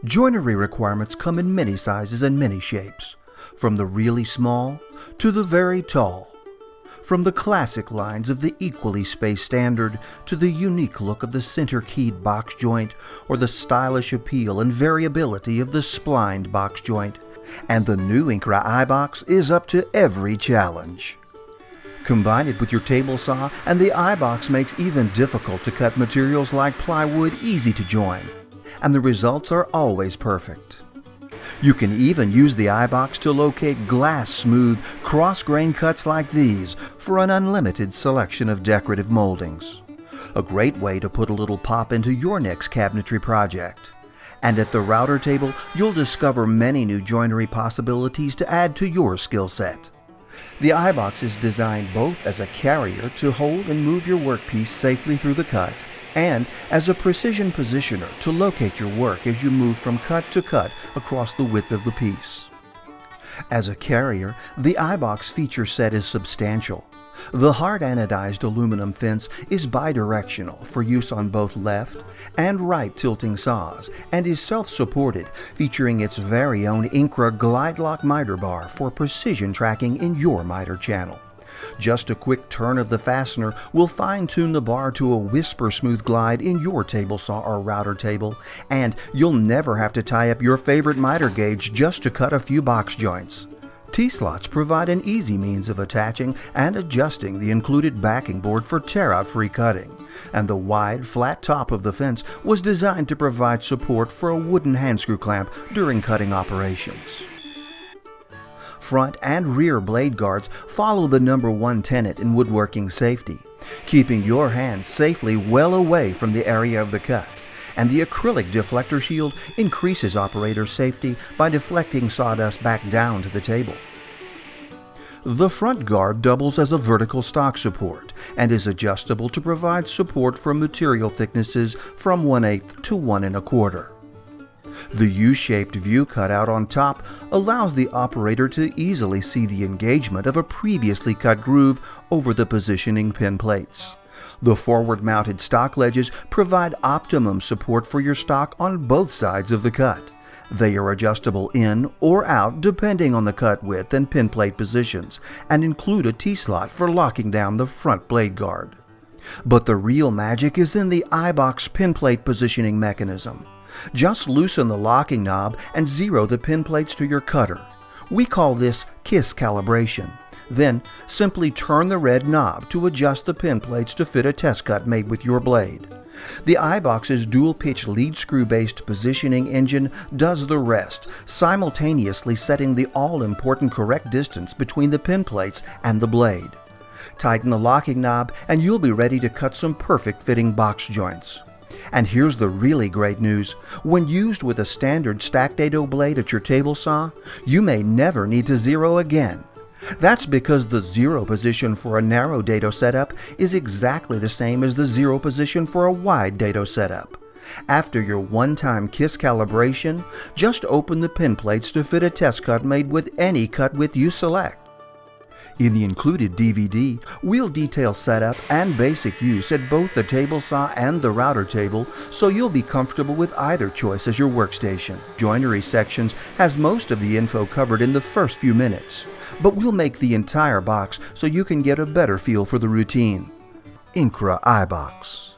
Joinery requirements come in many sizes and many shapes, from the really small to the very tall. From the classic lines of the equally spaced standard to the unique look of the center-keyed box joint or the stylish appeal and variability of the splined box joint. And the new Incra iBox is up to every challenge. Combine it with your table saw and the iBox makes even difficult to cut materials like plywood easy to join. And the results are always perfect. You can even use the iBox to locate glass-smooth, cross-grain cuts like these for an unlimited selection of decorative moldings. A great way to put a little pop into your next cabinetry project. And at the router table, you'll discover many new joinery possibilities to add to your skill set. The iBox is designed both as a carrier to hold and move your workpiece safely through the cut, and as a precision positioner to locate your work as you move from cut to cut across the width of the piece. As a carrier, the iBox feature set is substantial. The hard anodized aluminum fence is bidirectional for use on both left and right tilting saws and is self-supported, featuring its very own Incra Glide Lock miter bar for precision tracking in your miter channel. Just a quick turn of the fastener will fine-tune the bar to a whisper-smooth glide in your table saw or router table, and you'll never have to tie up your favorite miter gauge just to cut a few box joints. T-slots provide an easy means of attaching and adjusting the included backing board for tear-out-free cutting, and the wide, flat top of the fence was designed to provide support for a wooden handscrew clamp during cutting operations. Front and rear blade guards follow the #1 tenet in woodworking safety, keeping your hands safely well away from the area of the cut, and the acrylic deflector shield increases operator safety by deflecting sawdust back down to the table. The front guard doubles as a vertical stock support and is adjustable to provide support for material thicknesses from 1/8 to 1 1/4. The U-shaped view cutout on top allows the operator to easily see the engagement of a previously cut groove over the positioning pin plates. The forward-mounted stock ledges provide optimum support for your stock on both sides of the cut. They are adjustable in or out depending on the cut width and pin plate positions, and include a T-slot for locking down the front blade guard. But the real magic is in the iBox pin plate positioning mechanism. Just loosen the locking knob and zero the pin plates to your cutter. We call this KISS calibration. Then simply turn the red knob to adjust the pin plates to fit a test cut made with your blade. The iBox's dual-pitch lead screw-based positioning engine does the rest, simultaneously setting the all-important correct distance between the pin plates and the blade. Tighten the locking knob and you'll be ready to cut some perfect-fitting box joints. And here's the really great news. When used with a standard stack dado blade at your table saw, you may never need to zero again. That's because the zero position for a narrow dado setup is exactly the same as the zero position for a wide dado setup. After your one-time KISS calibration, just open the pin plates to fit a test cut made with any cut width you select. In the included DVD, we'll detail setup and basic use at both the table saw and the router table, so you'll be comfortable with either choice as your workstation. Joinery sections has most of the info covered in the first few minutes, but we'll make the entire box so you can get a better feel for the routine. Incra iBox.